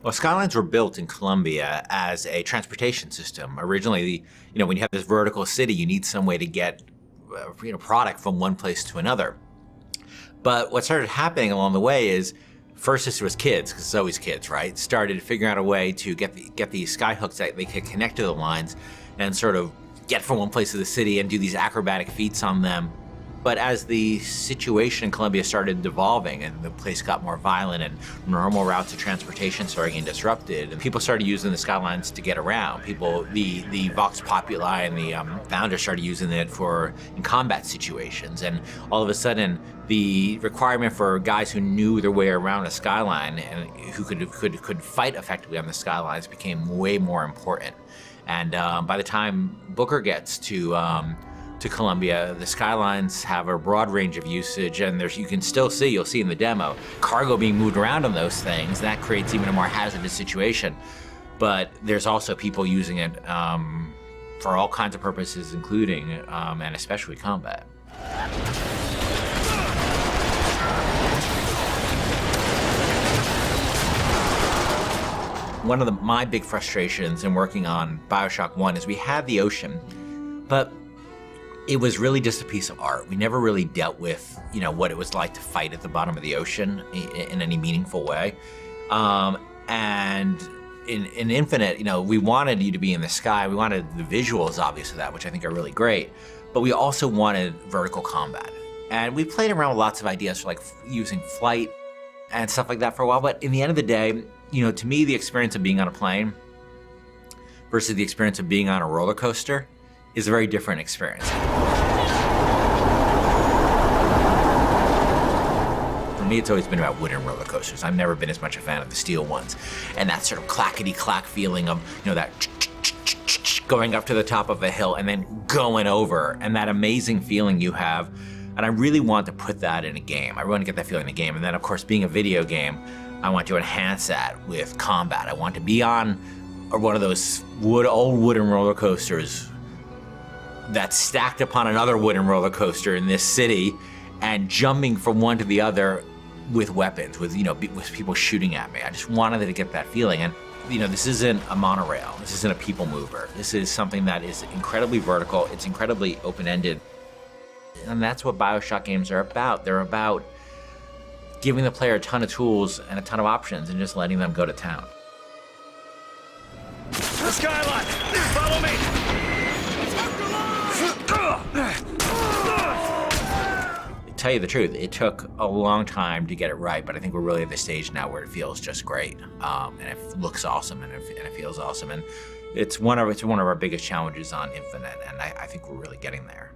Well, Skylines were built in Colombia as a transportation system. Originally, when you have this vertical city, you need some way to get product from one place to another. But what started happening along the way is, first this was kids, because it's always kids, right? Started figuring out a way to get these skyhooks that they could connect to the lines and sort of get from one place to the city and do these acrobatic feats on them. But as the situation in Colombia started devolving and the place got more violent and normal routes of transportation started getting disrupted, and people started using the Skylines to get around. The Vox Populi and the founders started using it in combat situations. And all of a sudden, the requirement for guys who knew their way around a skyline and who could fight effectively on the skylines became way more important. And by the time Booker gets to Colombia, the Skylines have a broad range of usage, and you'll see in the demo, cargo being moved around on those things. That creates even a more hazardous situation. But there's also people using it for all kinds of purposes, including and especially combat. One of my big frustrations in working on BioShock 1 is we had the ocean, but it was really just a piece of art. We never really dealt with, what it was like to fight at the bottom of the ocean in any meaningful way. And in Infinite, we wanted you to be in the sky. We wanted the visuals, obviously, of that, which I think are really great. But we also wanted vertical combat. And we played around with lots of ideas for like using flight and stuff like that for a while. But in the end of the day, to me, the experience of being on a plane versus the experience of being on a roller coaster is a very different experience. For me, it's always been about wooden roller coasters. I've never been as much a fan of the steel ones. And that sort of clackety-clack feeling of, that going up to the top of a hill and then going over, and that amazing feeling you have. And I really want to put that in a game. I want to get that feeling in a game. And then, of course, being a video game, I want to enhance that with combat. I want to be on one of those old wooden roller coasters that's stacked upon another wooden roller coaster in this city, and jumping from one to the other with weapons, with people shooting at me. I just wanted to get that feeling. And this isn't a monorail. This isn't a people mover. This is something that is incredibly vertical. It's incredibly open-ended. And that's what BioShock games are about. They're about giving the player a ton of tools and a ton of options and just letting them go to town. The Skyline! Follow me! To tell you the truth, it took a long time to get it right, but I think we're really at the stage now where it feels just great. And it looks awesome, and it feels awesome. And it's one of our biggest challenges on Infinite, and I think we're really getting there.